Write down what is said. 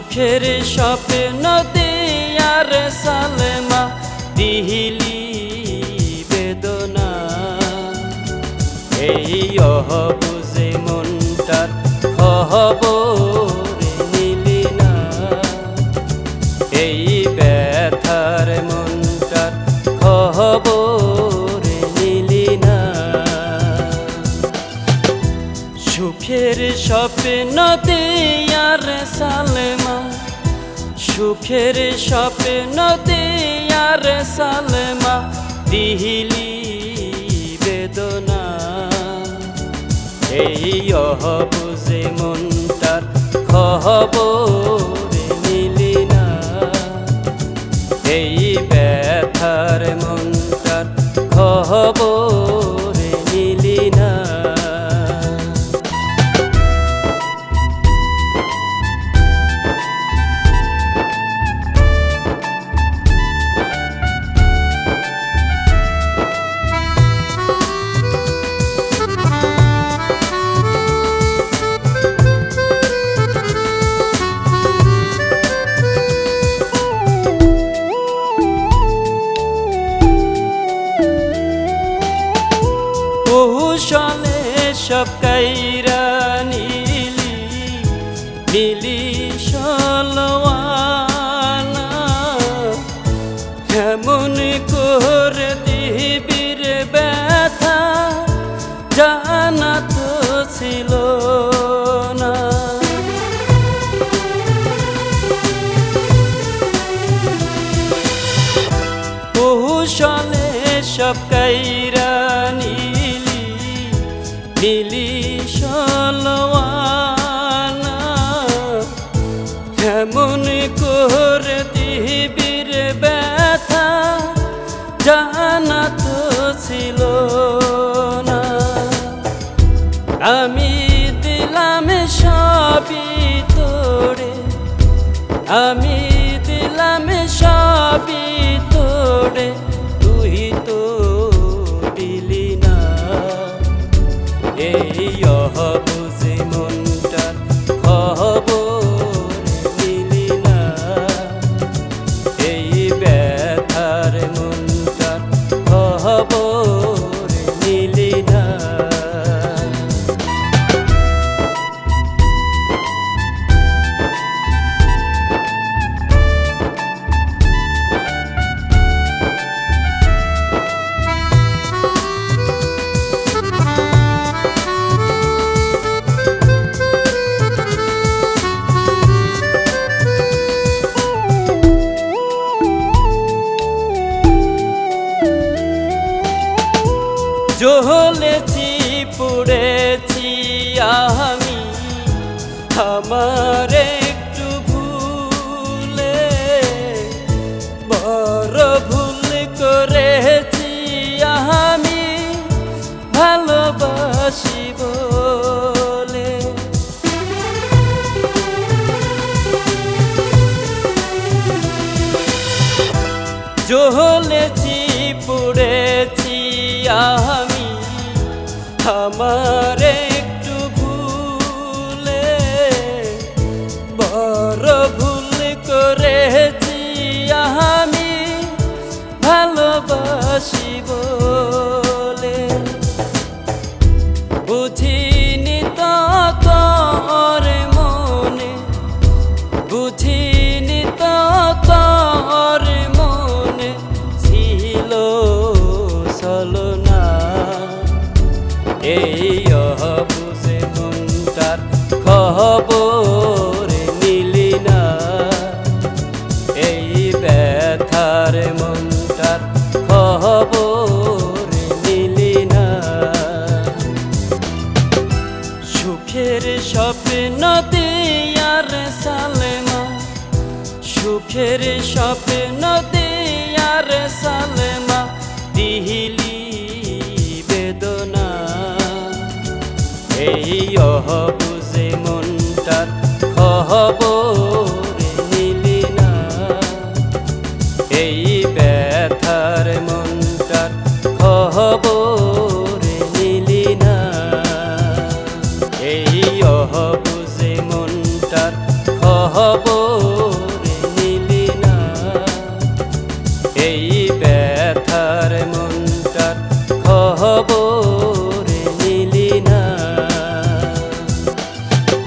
সুখের স্বপ্ন দিয়ার সালমা দিহিলি বেদনা এই অহবুঝে মনটার খবর নিলি না এই ব্যথার মনটার খবর নিলি না সুখের স্বপ্ন দিয়ার সালমা সুখের স্বপ্ন দিয়ার সালমা দিহিলি বেদনা এই অহবুঝে মনটার খবর নিলি না এই ব্যথার মনটার খবর নিলি না কৌশলে সব কাইরা নীলি নীলি সলওয়ানা কেমন করে দিবির ব্যথা জানা তো ছিল না কৌশলে সব কাইরা নীলি সলওয়ানা কেমন করে দিবির ব্যথা জানা তো ছিল না আমি দিলাম সবই তোরে আমি দিলাম সবই তোরে তুই তো দিলি না এই অহবুঝে মনটার খবর নিলি না এই ব্যথার মনটার খবর নিলি না জ্বলেছি পুড়েছি আমি আমার একটু ভুলে বড় ভুল করেছি আমি ভালোবাসি বলে জ্বলেছি পুড়েছি আমি আমার একটু ভুলে বড় ভুল করেছি আমি ভালোবাসি বলে বুঝিনি তো তোর মনে বুঝিনি তো তোর মনে ছিল ছলনা এই অহবুঝে মনটার খবর নিলি না এই ব্যথার মনটার খবর নিলি না সুখের স্বপ্ন দিয়ার সালমা সুখের স্বপ্ন দিয়ার সালমা দিহিলি বেদনা এই অহবুঝে মনটার খবর নিলি না এই ব্যথার